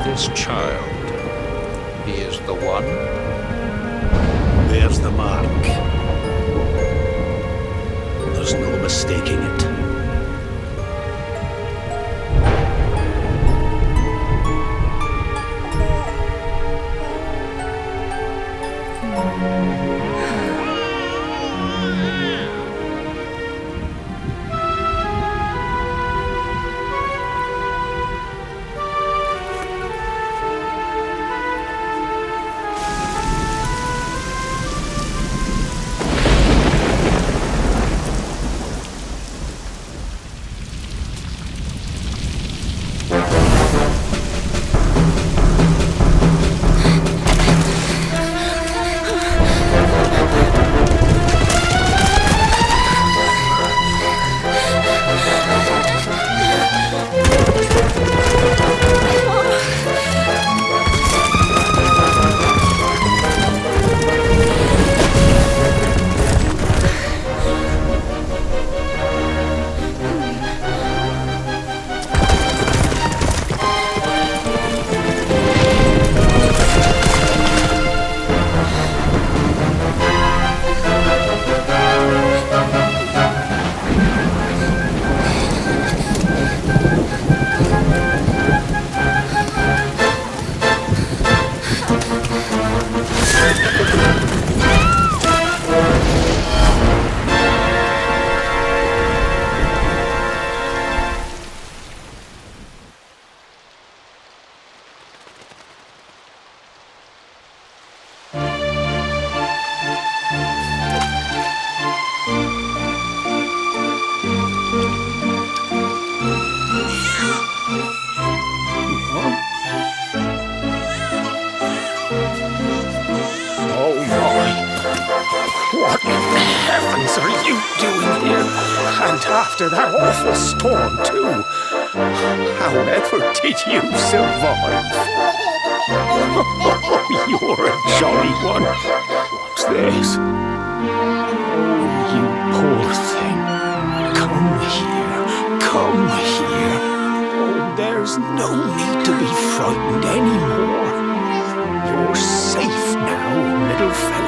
This child, he is the one? There's the mark. There's no mistaking it. What in the heavens are you doing here? And after that awful storm, too. However did you survive? You're a jolly one. What's this? You poor thing. Come here. Come here. Oh, there's no need to be frightened anymore. You're safe now, little fellow.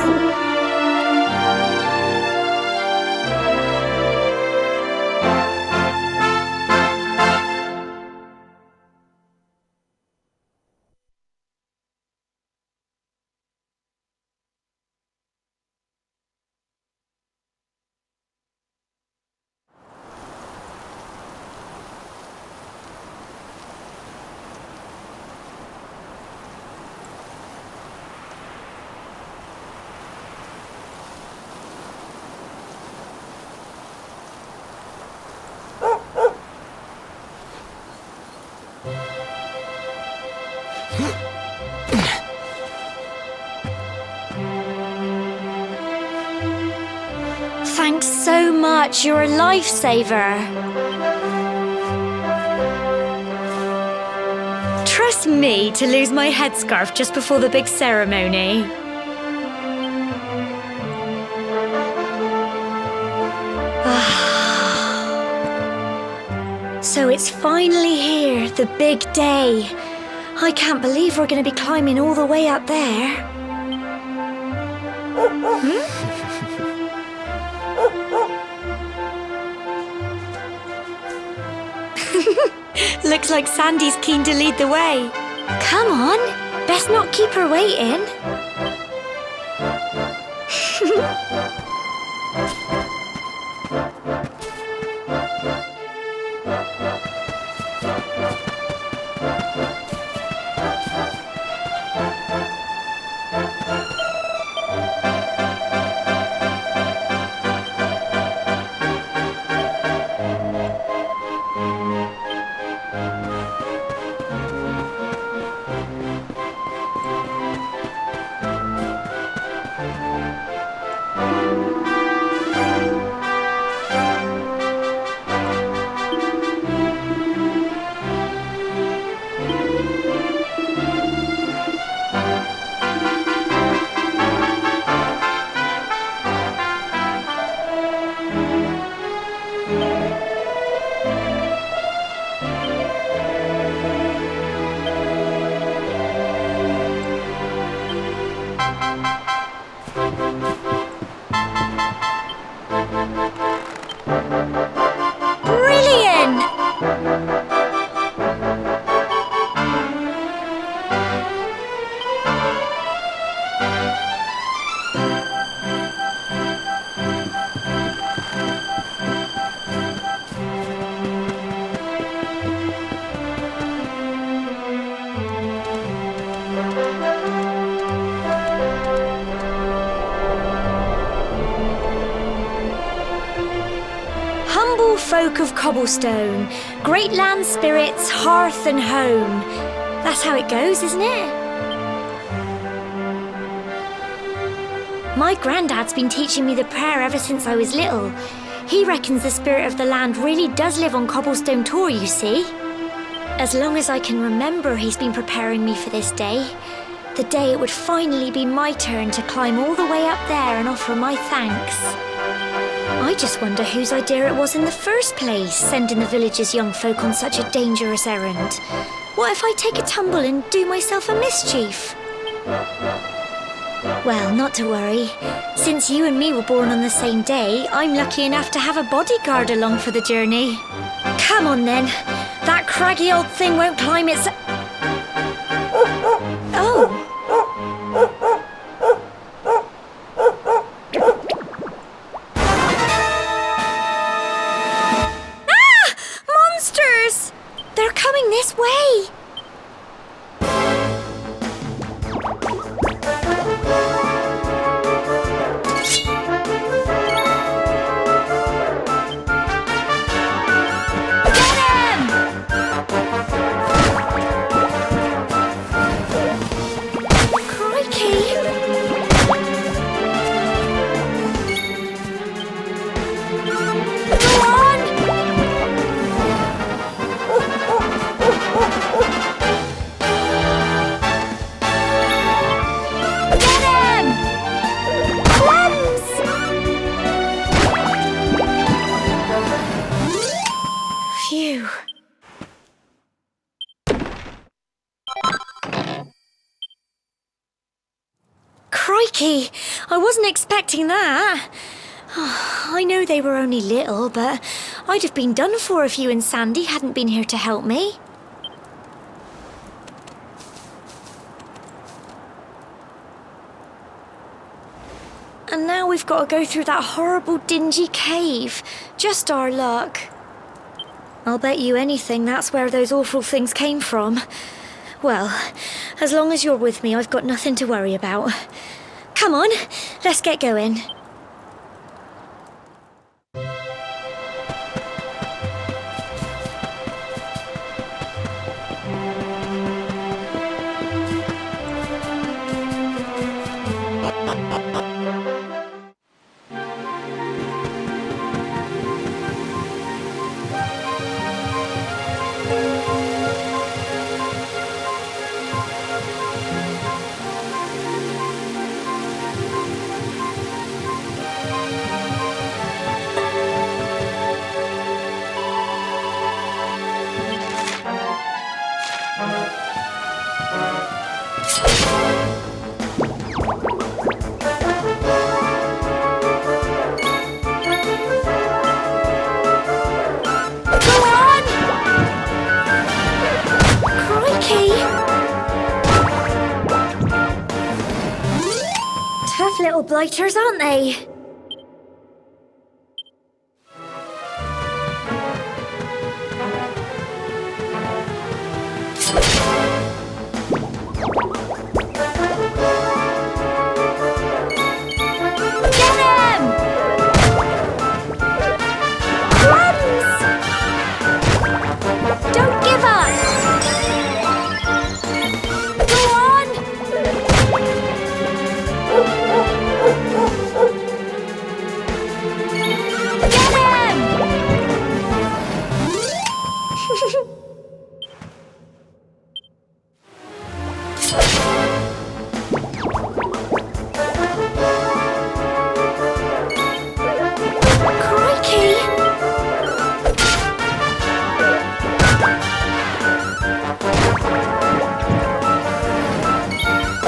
so much. You're a lifesaver. Trust me to lose my headscarf just before the big ceremony. So it's finally here, the big day. I can't believe we're going to be climbing all the way up there. Looks like Sandy's keen to lead the way. Come on, best not keep her waiting. Folk of cobblestone, great land spirits, hearth and home. That's how it goes, isn't it? My granddad's been teaching me the prayer ever since I was little. He reckons the spirit of the land really does live on Cobblestone Tor, you see. As long as I can remember, he's been preparing me for this day. The day it would finally be my turn to climb all the way up there and offer my thanks. I just wonder whose idea it was in the first place, sending the village's young folk on such a dangerous errand. What if I take a tumble and do myself a mischief? Well, not to worry. Since you and me were born on the same day, I'm lucky enough to have a bodyguard along for the journey. Come on then. That craggy old thing won't climb its... Oh! They're coming this way! Crikey! I wasn't expecting that. Oh, I know they were only little, but I'd have been done for if you and Sandy hadn't been here to help me. And now we've got to go through that horrible dingy cave. Just our luck. I'll bet you anything that's where those awful things came from. Well, as long as you're with me, I've got nothing to worry about. Come on, let's get going. Tough little blighters, aren't they? Get him! Crumbs! Don't give up! Go on! Get him! Crikey!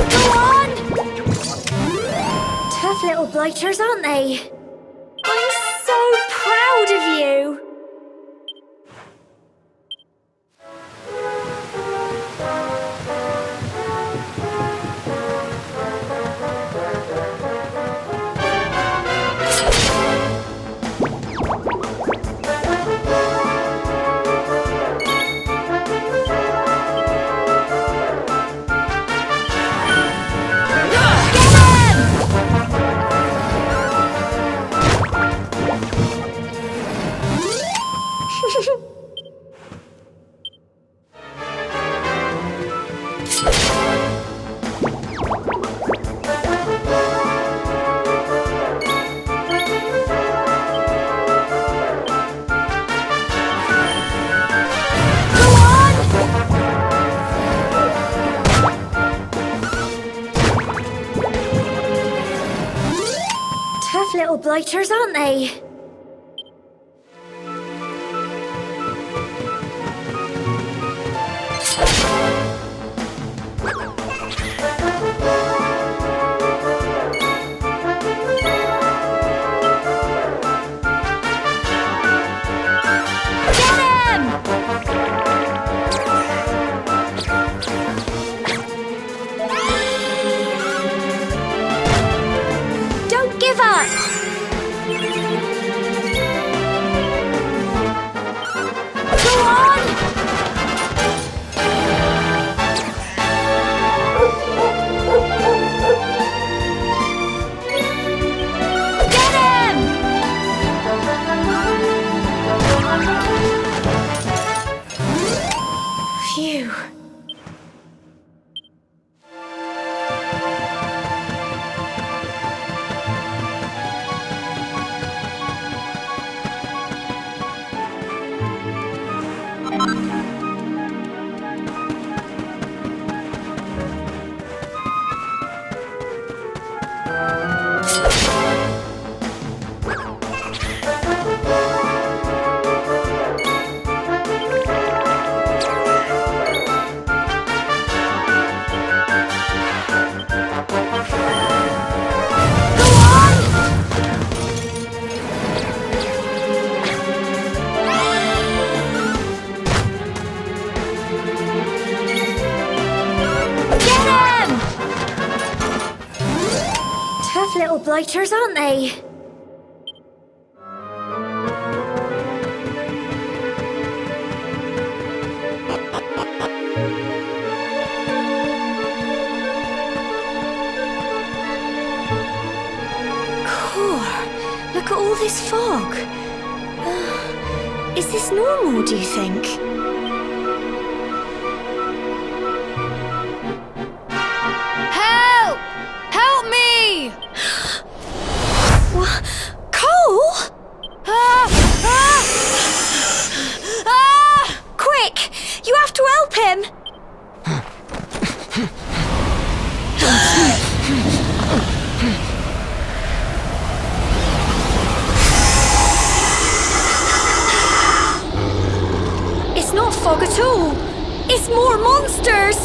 Go on! Tough little blighters, aren't they? I'm so proud of you! Tough little blighters, aren't they? Get him! Don't give up! Go on! Get him! Phew. Tough little blighters, aren't they? Look at all this fog. Is this normal, do you think? Help! Help me! What? Cole? Quick! You have to help him! It's not fog at all. It's more monsters.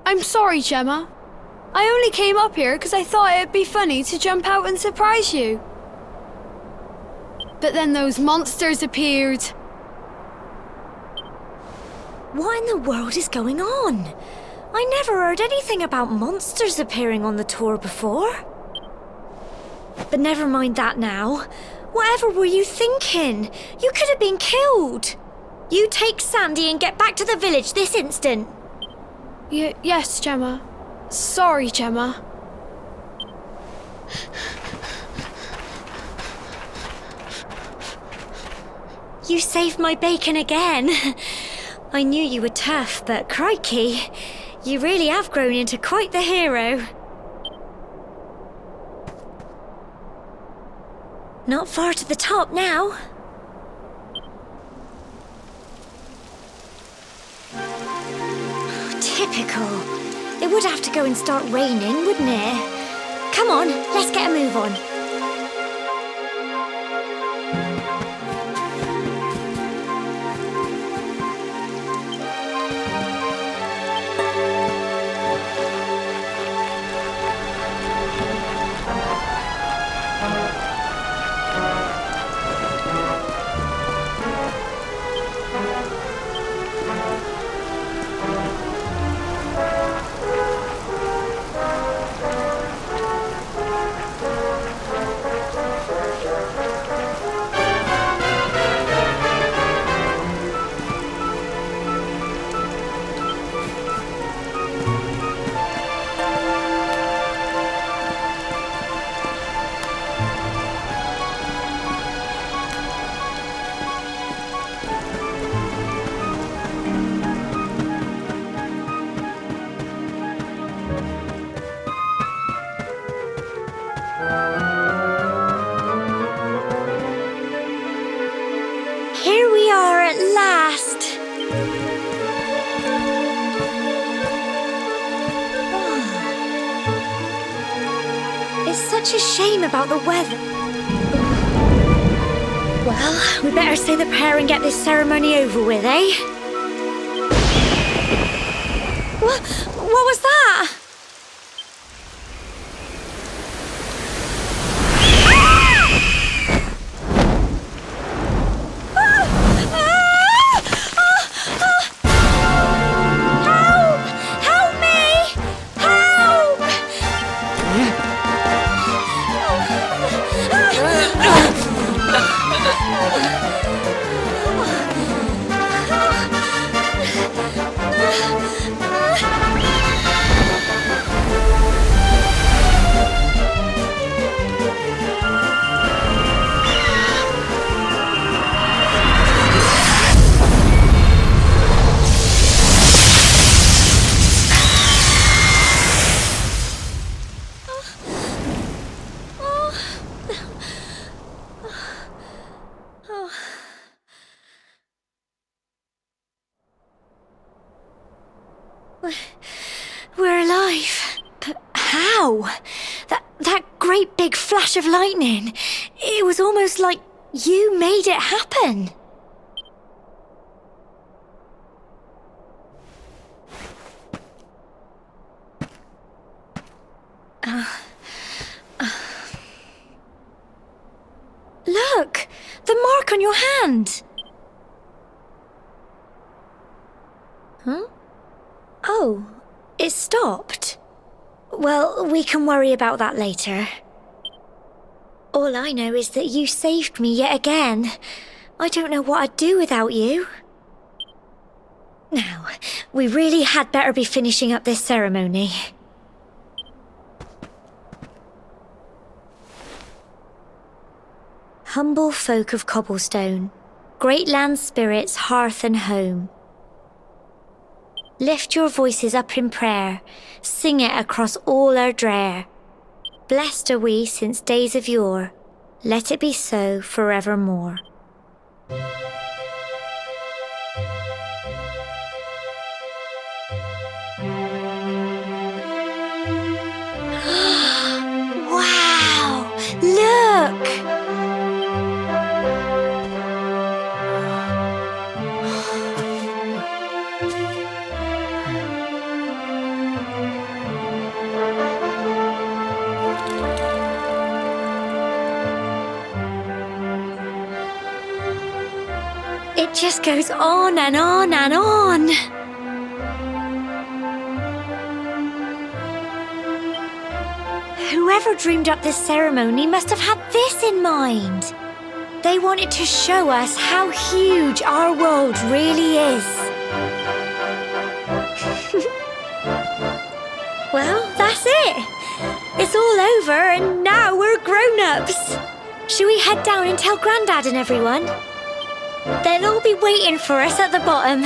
I'm sorry, Gemma. I only came up here because I thought it'd be funny to jump out and surprise you. But then those monsters appeared. What in the world is going on? I never heard anything about monsters appearing on the tour before. But never mind that now. Whatever were you thinking? You could have been killed. You take Sandy and get back to the village this instant. Yes, Gemma. Sorry, Gemma. You saved my bacon again. I knew you were tough, but crikey, you really have grown into quite the hero. Not far to the top now. Typical. It would have to go and start raining, wouldn't it? Come on, let's get a move on. Here we are at last. It's such a shame about the weather. Well, we better say the prayer and get this ceremony over with, eh? What was that? We're alive. But how? That great big flash of lightning. It was almost like you made it happen. Look! The mark on your hand! Huh? Oh, it stopped. Well, we can worry about that later. All I know is that you saved me yet again. I don't know what I'd do without you. Now, we really had better be finishing up this ceremony. Humble folk of Cobblestone, great land spirits, hearth and home. Lift your voices up in prayer, sing it across all our drear. Blessed are we since days of yore, let it be so forevermore. Wow! Look! just goes on and on and on. Whoever dreamed up this ceremony must have had this in mind. They wanted to show us how huge our world really is. Well, that's it. It's all over and now we're grown-ups. Shall we head down and tell Grandad and everyone? They'll all be waiting for us at the bottom.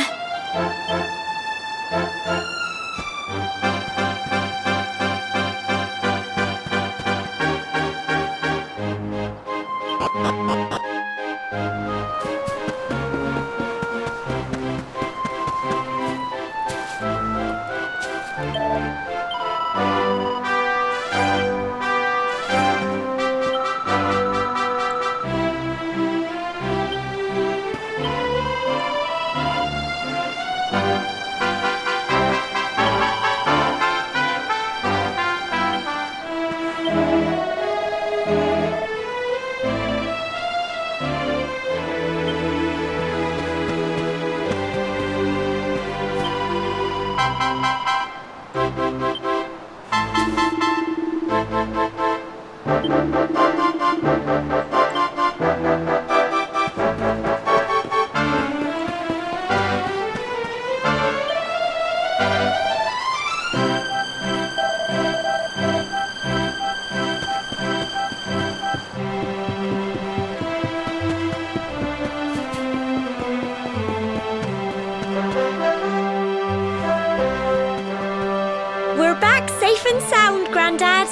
We're back safe and sound, Grandad.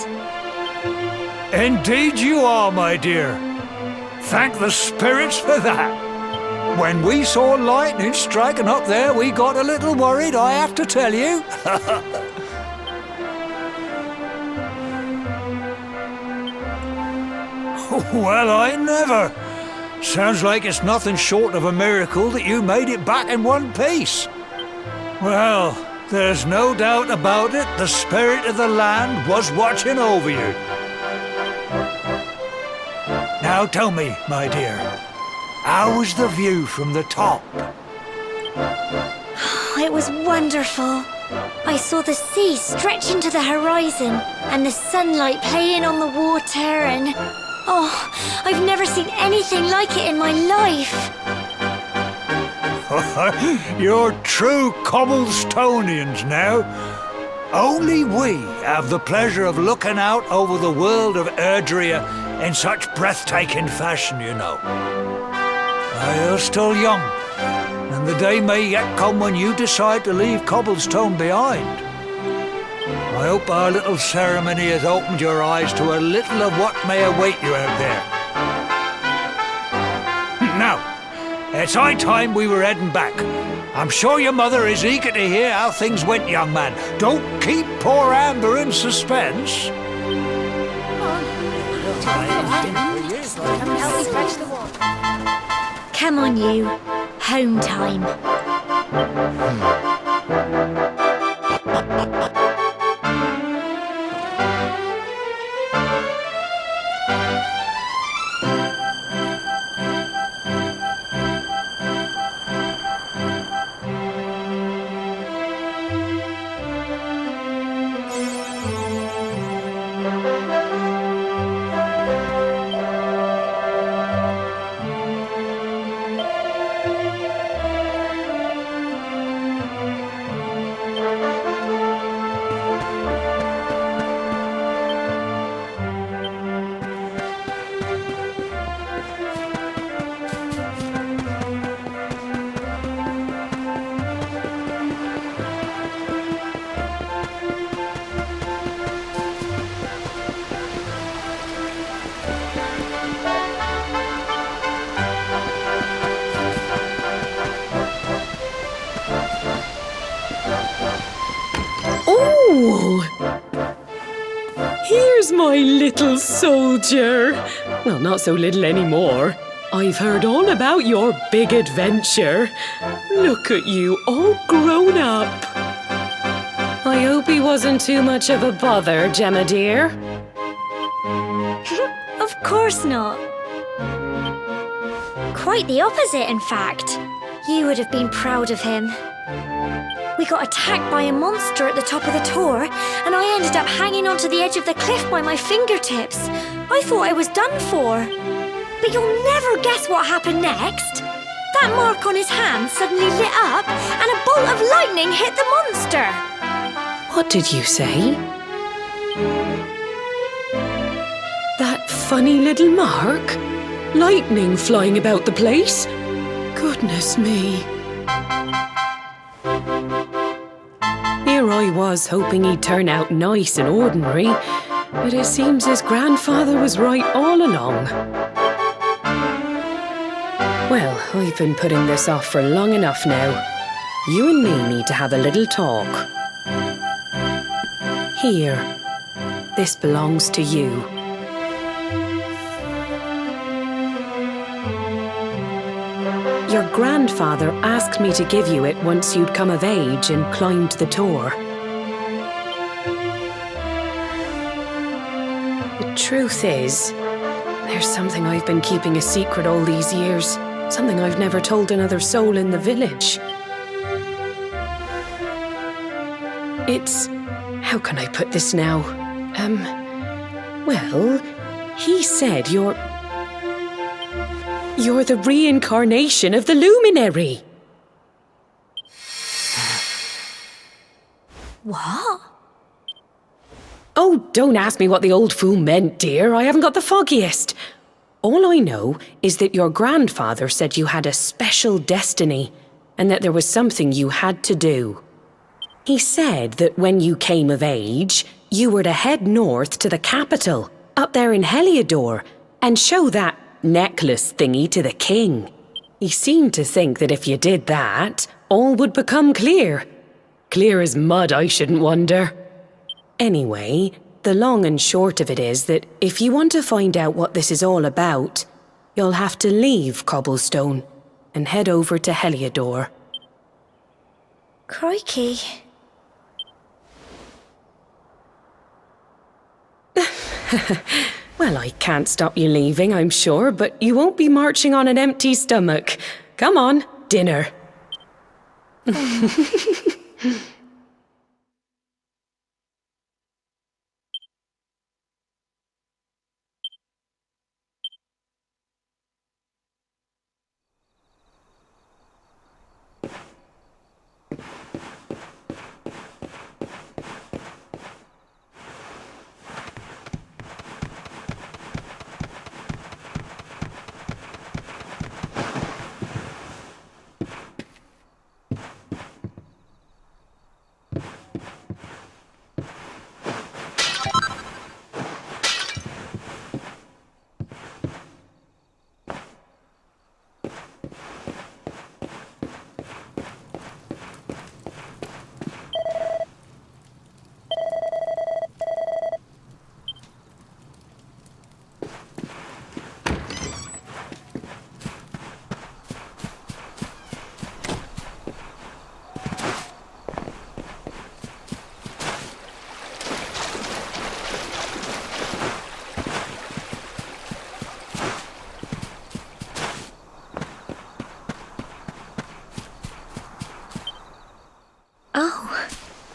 Indeed you are, my dear. Thank the spirits for that. When we saw lightning striking up there, we got a little worried, I have to tell you. Well, I never. Sounds like it's nothing short of a miracle that you made it back in one piece. Well, there's no doubt about it, the spirit of the land was watching over you. Now tell me, my dear, how was the view from the top? It was wonderful. I saw the sea stretch into the horizon and the sunlight playing on the water and... Oh, I've never seen anything like it in my life. You're true Cobblestonians now. Only we have the pleasure of looking out over the world of Erdrea in such breathtaking fashion, you know. You're still young, and the day may yet come when you decide to leave Cobblestone behind. I hope our little ceremony has opened your eyes to a little of what may await you out there. Now, it's high time we were heading back. I'm sure your mother is eager to hear how things went, young man. Don't keep poor Amber in suspense. Come on, you. Home time. Here's my little soldier. Well, not so little anymore. I've heard all about your big adventure. Look at you, all grown up. I hope he wasn't too much of a bother, Gemma dear. Of course not. Quite the opposite, in fact. You would have been proud of him. We got attacked by a monster at the top of the tour, and I ended up hanging onto the edge of the cliff by my fingertips. I thought I was done for. But you'll never guess what happened next. That mark on his hand suddenly lit up, and a bolt of lightning hit the monster. What did you say? That funny little mark? Lightning flying about the place? Goodness me. Here I was hoping he'd turn out nice and ordinary, but it seems his grandfather was right all along. Well, I've been putting this off for long enough now. You and me need to have a little talk. Here, this belongs to you. Your grandfather asked me to give you it once you'd come of age and climbed the tour. The truth is, there's something I've been keeping a secret all these years. Something I've never told another soul in the village. It's... how can I put this now? Well, he said you're the reincarnation of the luminary. What? Oh, don't ask me what the old fool meant, dear. I haven't got the foggiest. All I know is that your grandfather said you had a special destiny and that there was something you had to do. He said that when you came of age, you were to head north to the capital, up there in Heliodor, and show that necklace thingy to the king. He seemed to think that if you did that, all would become clear. Clear as mud, I shouldn't wonder. Anyway, the long and short of it is that if you want to find out what this is all about, you'll have to leave Cobblestone and head over to Heliodor. Crikey. Well, I can't stop you leaving, I'm sure, but you won't be marching on an empty stomach. Come on, dinner.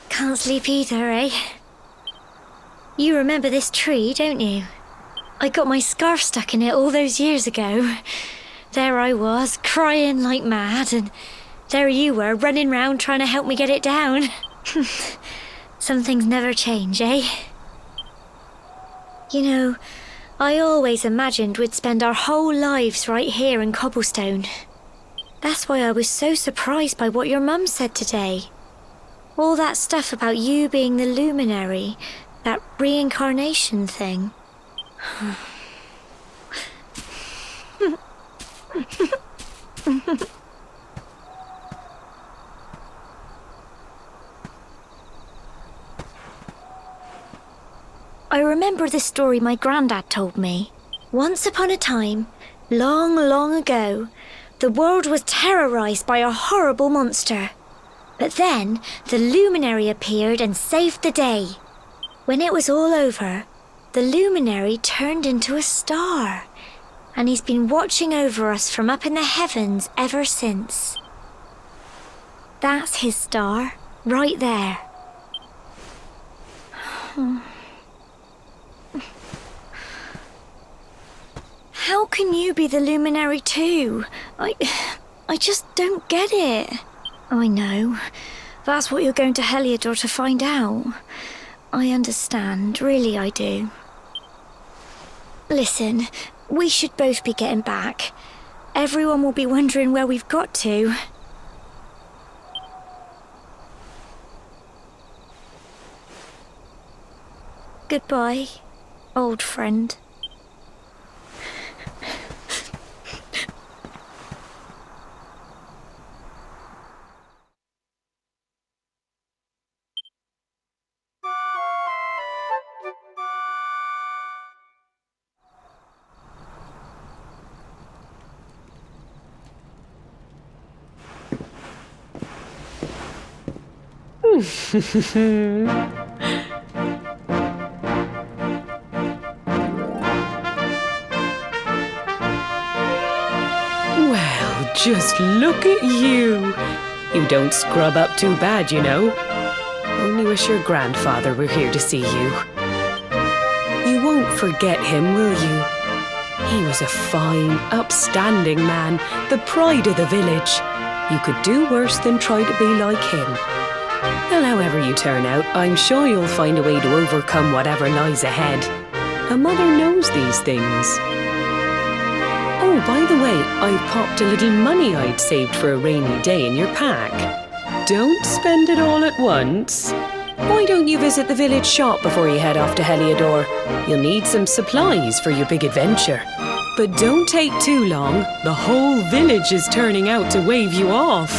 Can't sleep either, eh? You remember this tree, don't you? I got my scarf stuck in it all those years ago. There I was, crying like mad, and there you were, running round trying to help me get it down. Some things never change, eh? You know, I always imagined we'd spend our whole lives right here in Cobblestone. That's why I was so surprised by what your mum said today. All that stuff about you being the luminary, that reincarnation thing. I remember the story my granddad told me. Once upon a time, long, long ago, the world was terrorized by a horrible monster. But then, the luminary appeared and saved the day. When it was all over, the luminary turned into a star. And he's been watching over us from up in the heavens ever since. That's his star, right there. How can you be the luminary too? I just don't get it. I know. That's what you're going to Heliodor to find out. I understand, really I do. Listen, we should both be getting back. Everyone will be wondering where we've got to. Goodbye, old friend. Well, just look at you. You don't scrub up too bad, you know. Only wish your grandfather were here to see you. You won't forget him, will you? He was a fine, upstanding man, the pride of the village. You could do worse than try to be like him. Well, however you turn out, I'm sure you'll find a way to overcome whatever lies ahead. A mother knows these things. Oh, by the way, I've popped a little money I'd saved for a rainy day in your pack. Don't spend it all at once. Why don't you visit the village shop before you head off to Heliodor? You'll need some supplies for your big adventure. But don't take too long. The whole village is turning out to wave you off.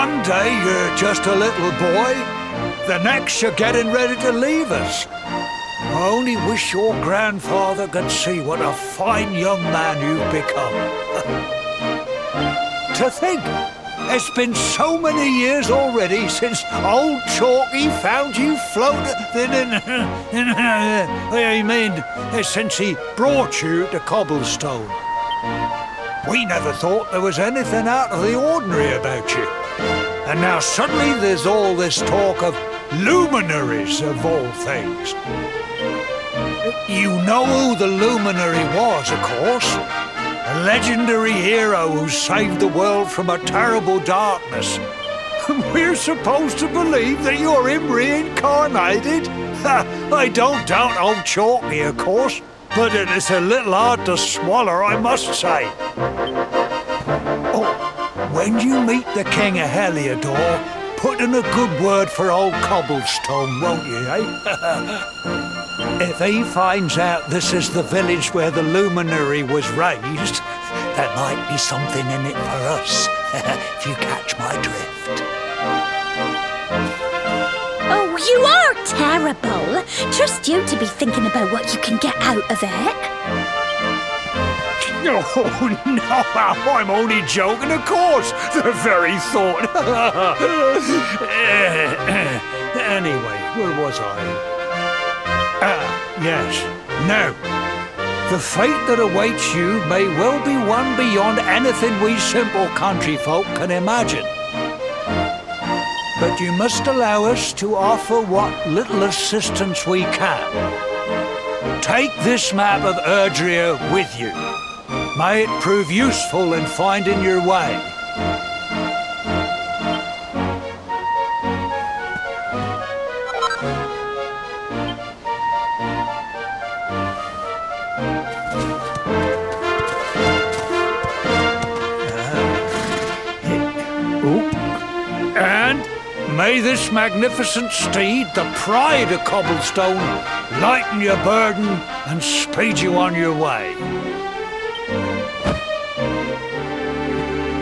One day you're just a little boy, the next you're getting ready to leave us. I only wish your grandfather could see what a fine young man you've become. To think, it's been so many years already since old Chalky found you floating since he brought you to Cobblestone. We never thought there was anything out of the ordinary about you. And now suddenly there's all this talk of luminaries of all things. You know who the luminary was, of course. A legendary hero who saved the world from a terrible darkness. We're supposed to believe that you're him reincarnated? I don't doubt old Chalky, of course, but it is a little hard to swallow, I must say. Oh, when you meet the King of Heliodor, put in a good word for old Cobblestone, won't you, eh? If he finds out this is the village where the luminary was raised, there might be something in it for us, if you catch my drift. Oh, you are terrible. Trust you to be thinking about what you can get out of it. Oh, no, I'm only joking, of course. The very thought. Anyway, where was I? Yes. Now, the fate that awaits you may well be one beyond anything we simple country folk can imagine. But you must allow us to offer what little assistance we can. Take this map of Erdrea with you. May it prove useful in finding your way. And may this magnificent steed, the pride of Cobblestone, lighten your burden and speed you on your way.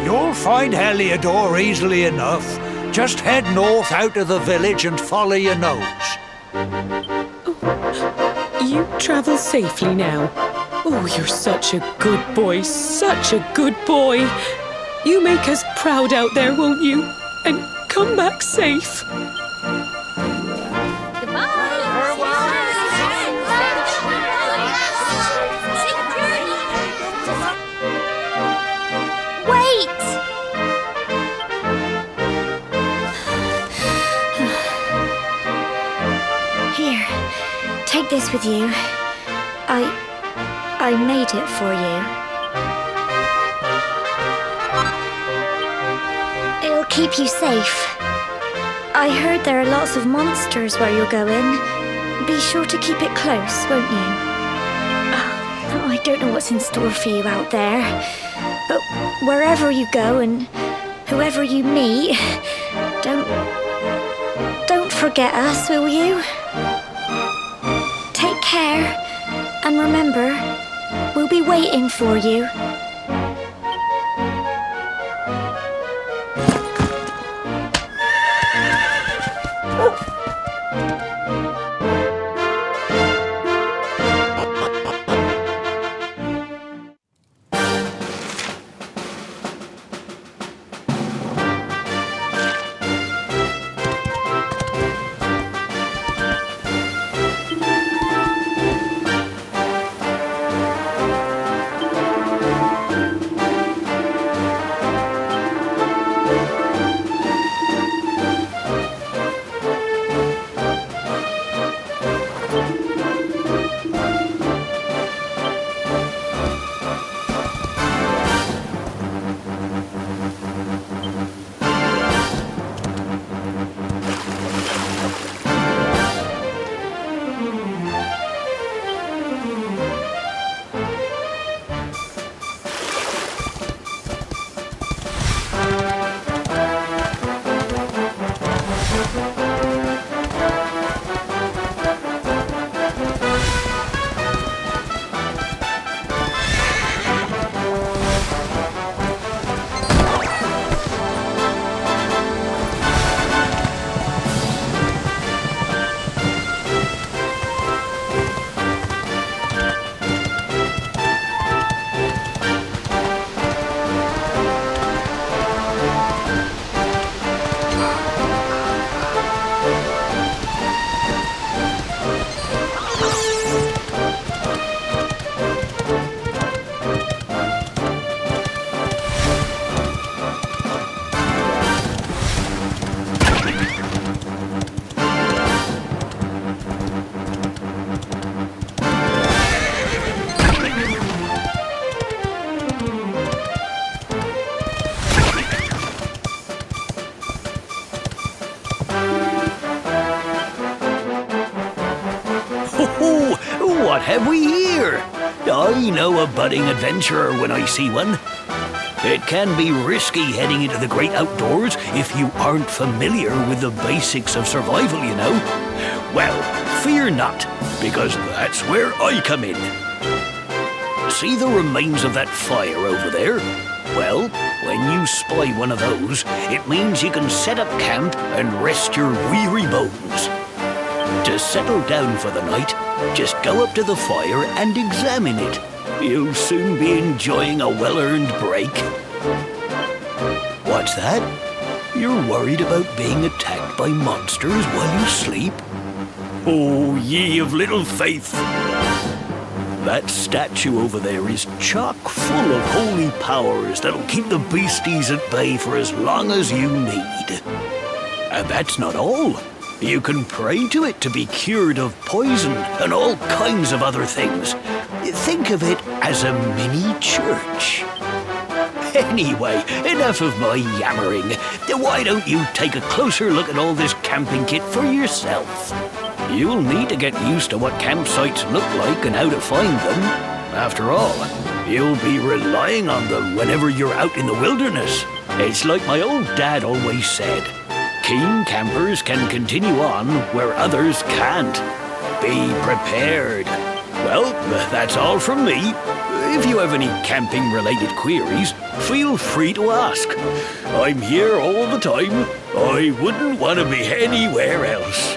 You'll find Heliodor easily enough. Just head north out of the village and follow your nose. You travel safely now. Oh, you're such a good boy, such a good boy. You make us proud out there, won't you? And come back safe. Wait! Here, take this with you. I made it for you. It'll keep you safe. I heard there are lots of monsters where you're going. Be sure to keep it close, won't you? Oh, I don't know what's in store for you out there. But wherever you go and whoever you meet, don't forget us, will you? Take care, and remember, we'll be waiting for you. I know a budding adventurer when I see one. It can be risky heading into the great outdoors if you aren't familiar with the basics of survival, you know. Well, fear not, because that's where I come in. See the remains of that fire over there? Well, when you spy one of those, it means you can set up camp and rest your weary bones. To settle down for the night, just go up to the fire and examine it. You'll soon be enjoying a well-earned break. What's that? You're worried about being attacked by monsters while you sleep? Oh, ye of little faith! That statue over there is chock full of holy powers that'll keep the beasties at bay for as long as you need. And that's not all. You can pray to it to be cured of poison and all kinds of other things. Think of it as a mini church. Anyway, enough of my yammering. Why don't you take a closer look at all this camping kit for yourself? You'll need to get used to what campsites look like and how to find them. After all, you'll be relying on them whenever you're out in the wilderness. It's like my old dad always said, keen campers can continue on where others can't. Be prepared. Well, that's all from me. If you have any camping-related queries, feel free to ask. I'm here all the time. I wouldn't want to be anywhere else.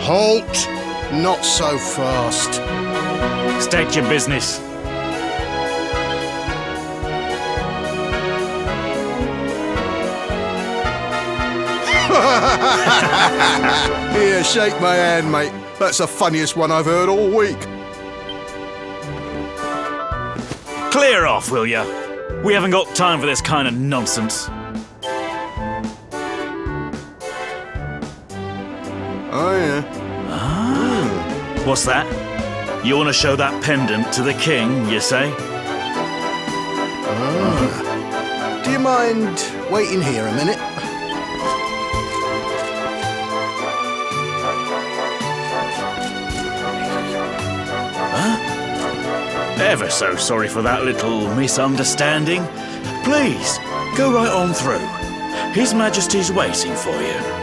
Halt! Not so fast. State your business. Here, shake my hand, mate. That's the funniest one I've heard all week. Clear off, will ya? We haven't got time for this kind of nonsense. Oh, yeah. What's that? You want to show that pendant to the king, you say? Do you mind waiting here a minute? Ever so sorry for that little misunderstanding. Please, go right on through. His Majesty's waiting for you.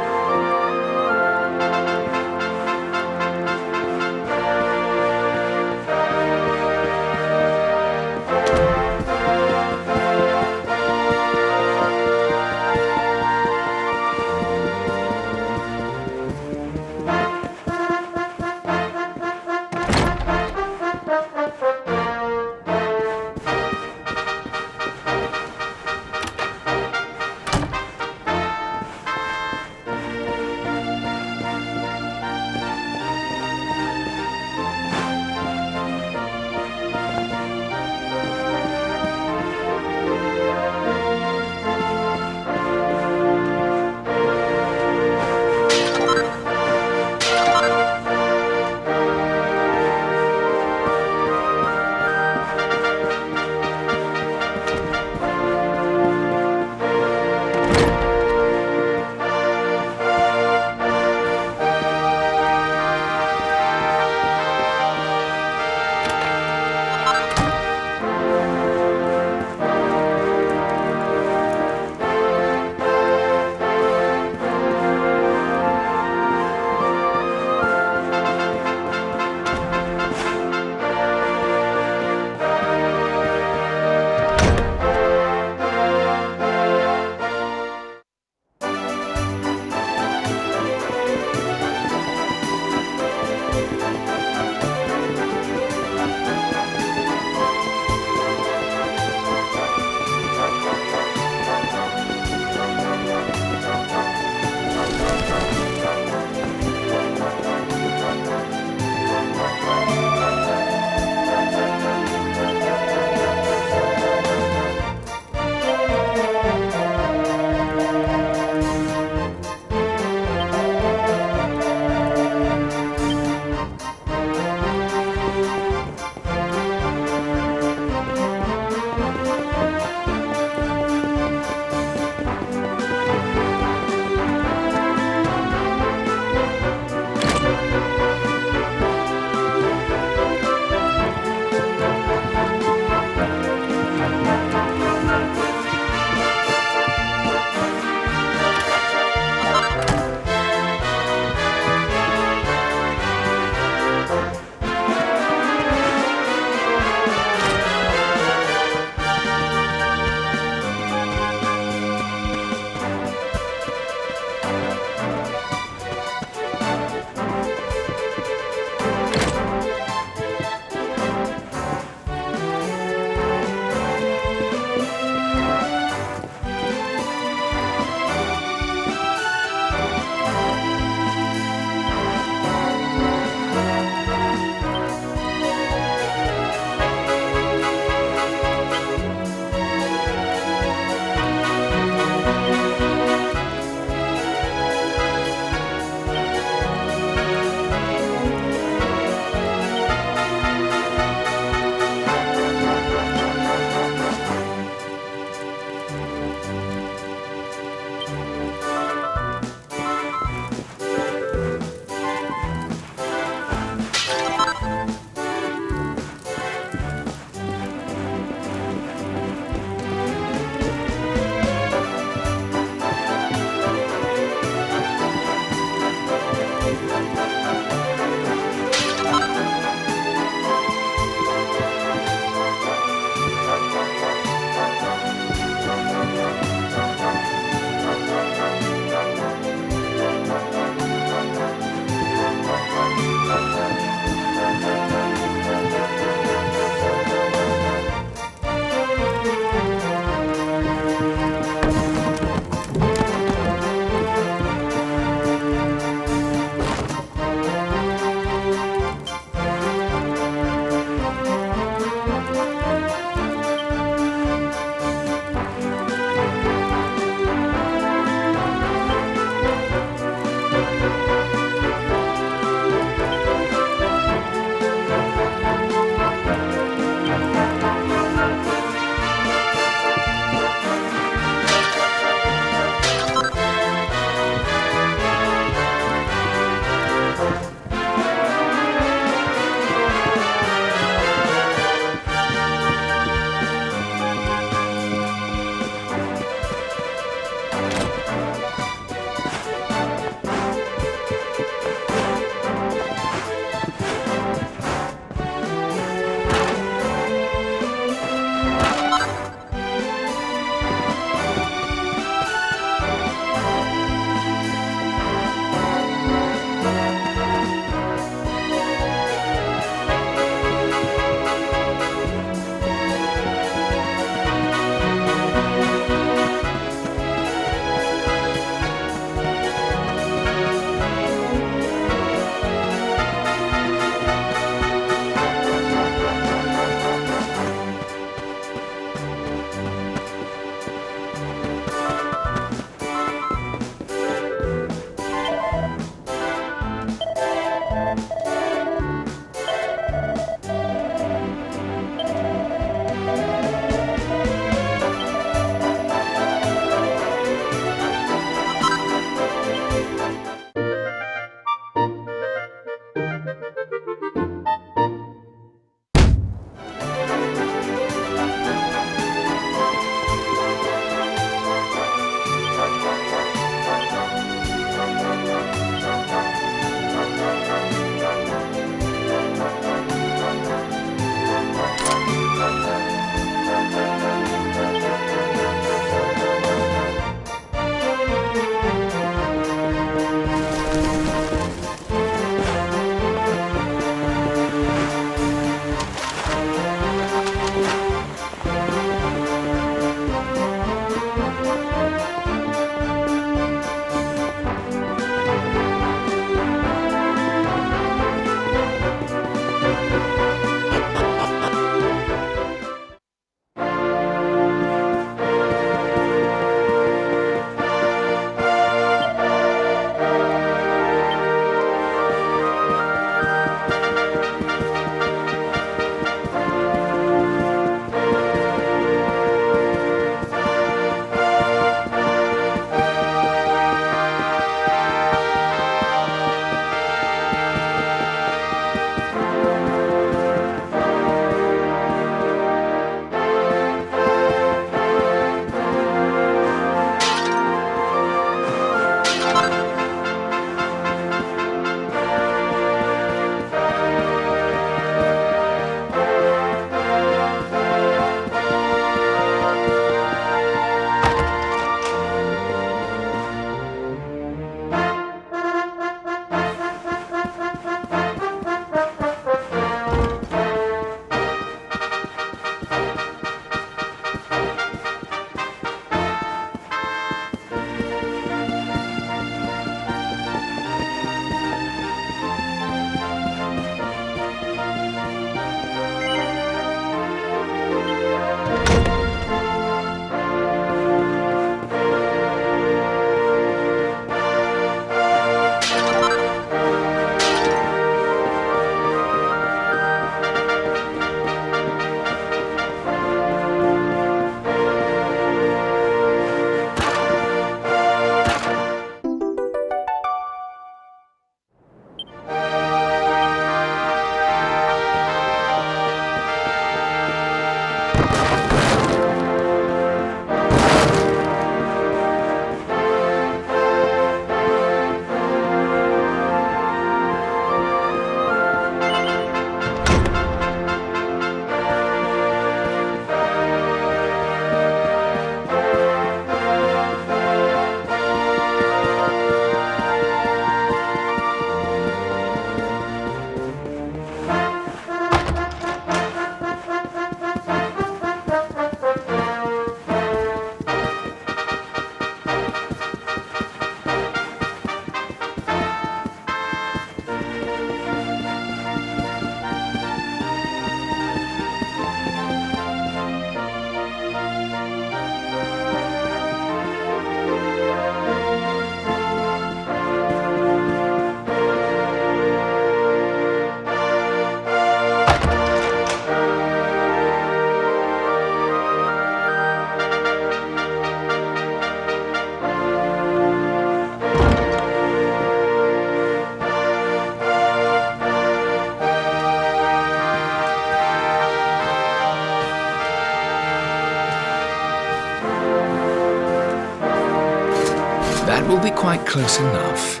That will be quite close enough.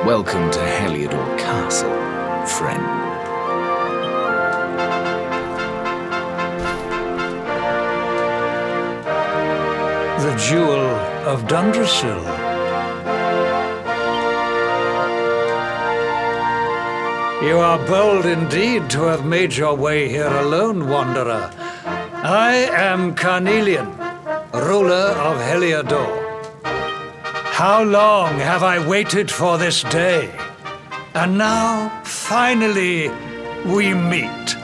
Welcome to Heliodor Castle, friend. The Jewel of Dundrasil. You are bold indeed to have made your way here alone, Wanderer. I am Carnelian, ruler of Heliodor. How long have I waited for this day? And now, finally, we meet.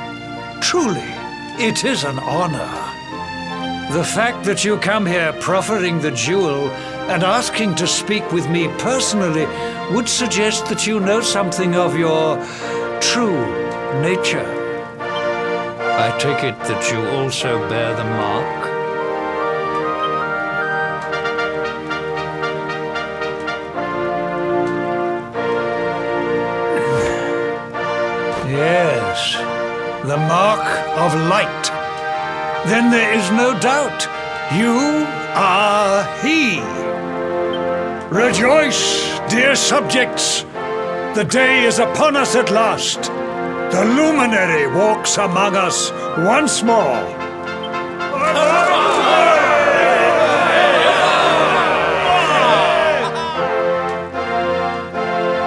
Truly, it is an honor. The fact that you come here proffering the jewel and asking to speak with me personally would suggest that you know something of your true nature. I take it that you also bear the mark? Yes, the mark of light. Then there is no doubt. You are he. Rejoice, dear subjects. The day is upon us at last. The luminary walks among us once more.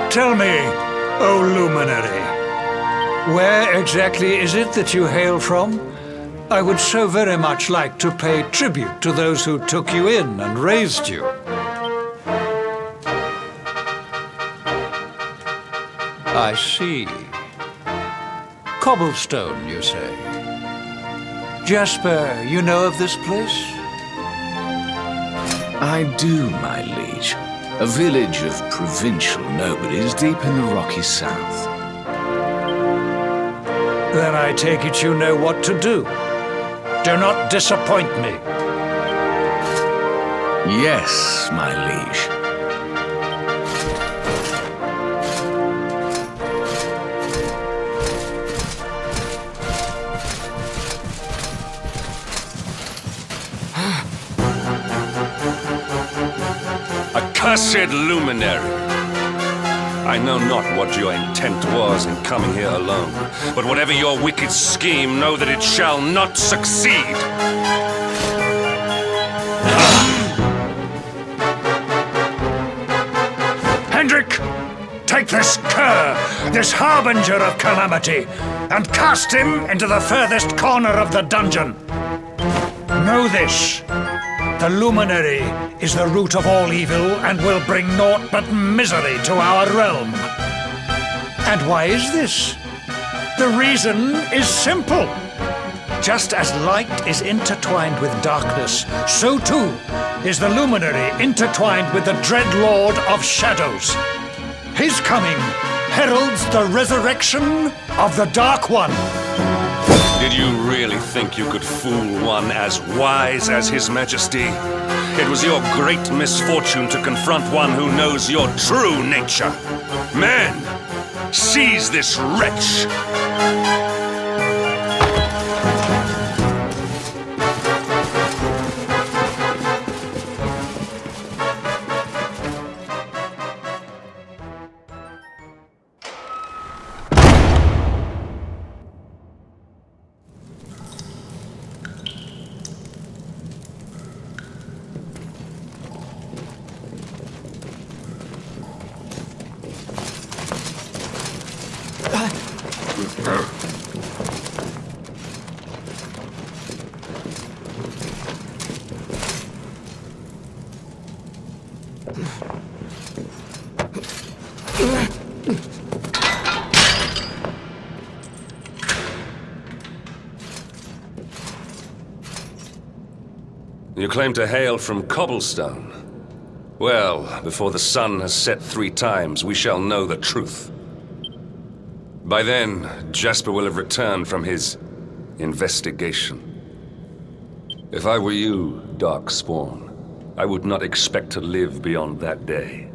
Tell me, O luminary, where exactly is it that you hail from? I would so very much like to pay tribute to those who took you in and raised you. I see. Cobblestone, you say? Jasper, you know of this place? I do, my liege. A village of provincial nobodies deep in the rocky south. Then I take it you know what to do. Do not disappoint me. Yes, my liege. Accursed luminary! I know not what your intent was in coming here alone, but whatever your wicked scheme, know that it shall not succeed! Hendrik, take this cur, this harbinger of calamity, and cast him into the furthest corner of the dungeon. Know this. The luminary is the root of all evil and will bring naught but misery to our realm. And why is this? The reason is simple. Just as light is intertwined with darkness, so too is the luminary intertwined with the dread lord of shadows. His coming heralds the resurrection of the Dark One. Did you really think you could fool one as wise as His Majesty? It was your great misfortune to confront one who knows your true nature. Men, seize this wretch! You claim to hail from Cobblestone. Well, before the sun has set 3 times, we shall know the truth. By then, Jasper will have returned from his investigation. If I were you, Darkspawn, I would not expect to live beyond that day.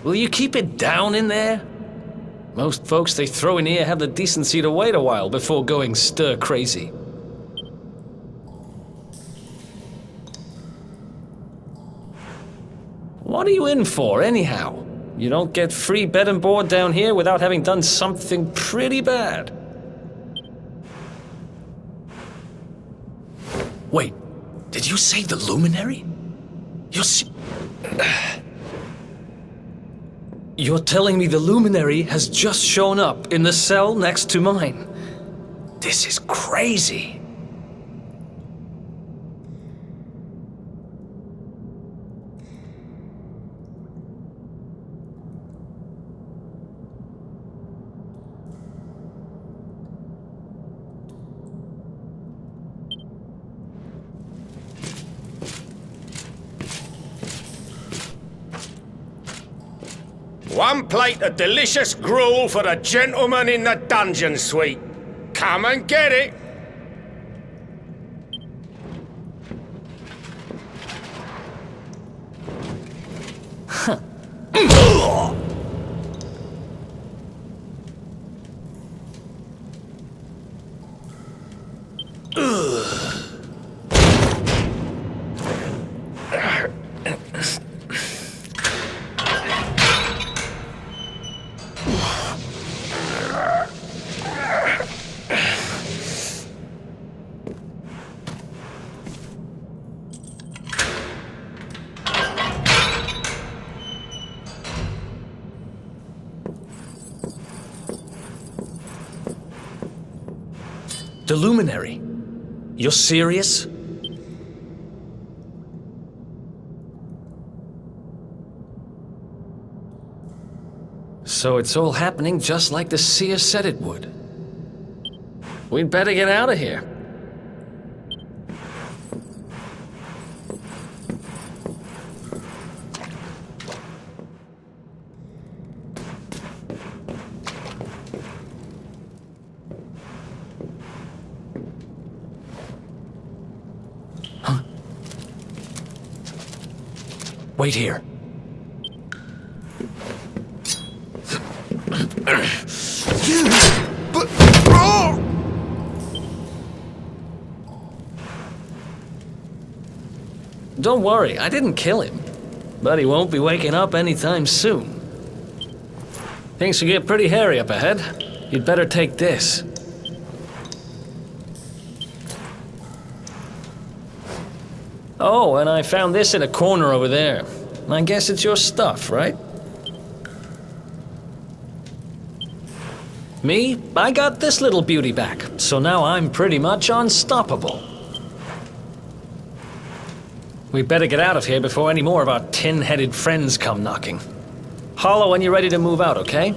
Will you keep it down in there? Most folks they throw in here have the decency to wait a while before going stir crazy. What are you in for, anyhow? You don't get free bed and board down here without having done something pretty bad. Wait, did you say the luminary? You're telling me the luminary has just shown up in the cell next to mine? This is crazy. One plate of delicious gruel for the gentleman in the dungeon suite. Come and get it. The luminary? You're serious? So it's all happening just like the seer said it would. We'd better get out of here. Wait here. Don't worry, I didn't kill him. But he won't be waking up anytime soon. Things will get pretty hairy up ahead. You'd better take this. Oh, and I found this in a corner over there. I guess it's your stuff, right? Me? I got this little beauty back, so now I'm pretty much unstoppable. We better get out of here before any more of our tin-headed friends come knocking. Holler when you're ready to move out, okay?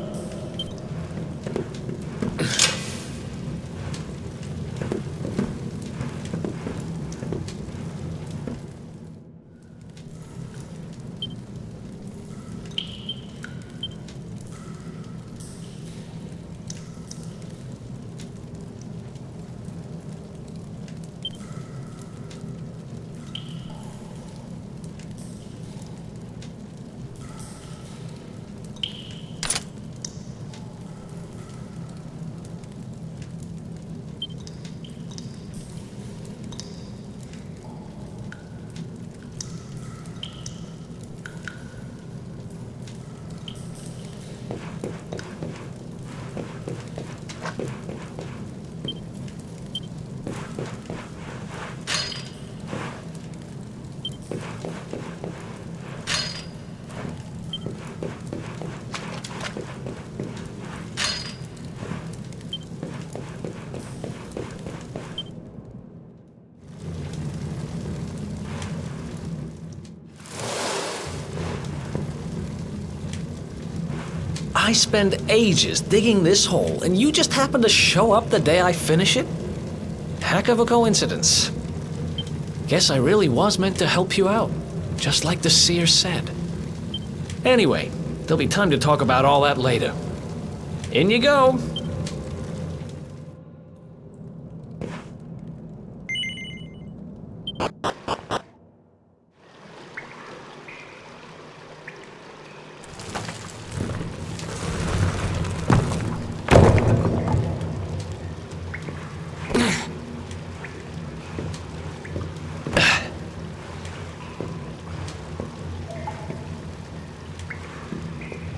I spend ages digging this hole, and you just happen to show up the day I finish it? Heck of a coincidence. Guess I really was meant to help you out, just like the seer said. Anyway, there'll be time to talk about all that later. In you go.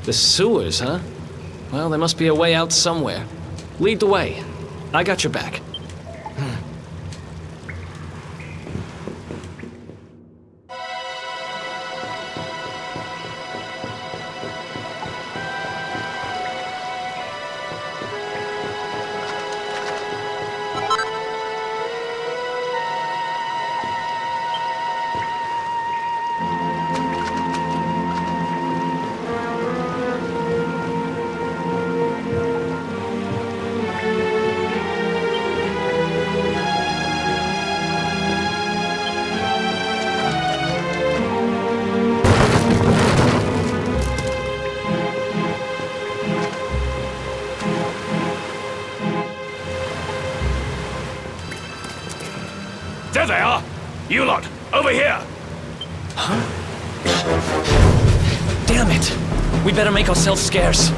The sewers, huh? Well, there must be a way out somewhere. Lead the way. I got your back. There they are! You lot, over here! Huh? Damn it! We better make ourselves scarce.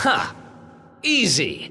Ha! Easy!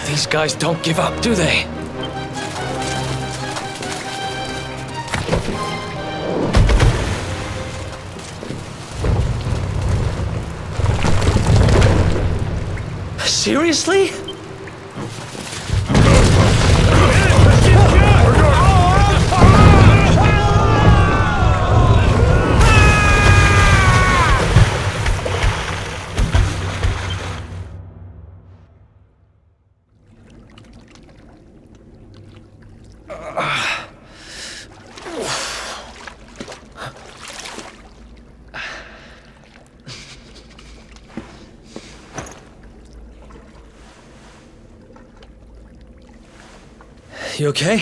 These guys don't give up, do they? Seriously? You okay?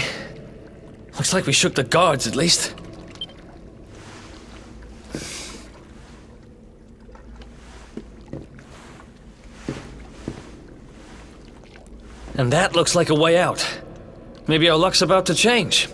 Looks like we shook the guards, at least. And that looks like a way out. Maybe our luck's about to change.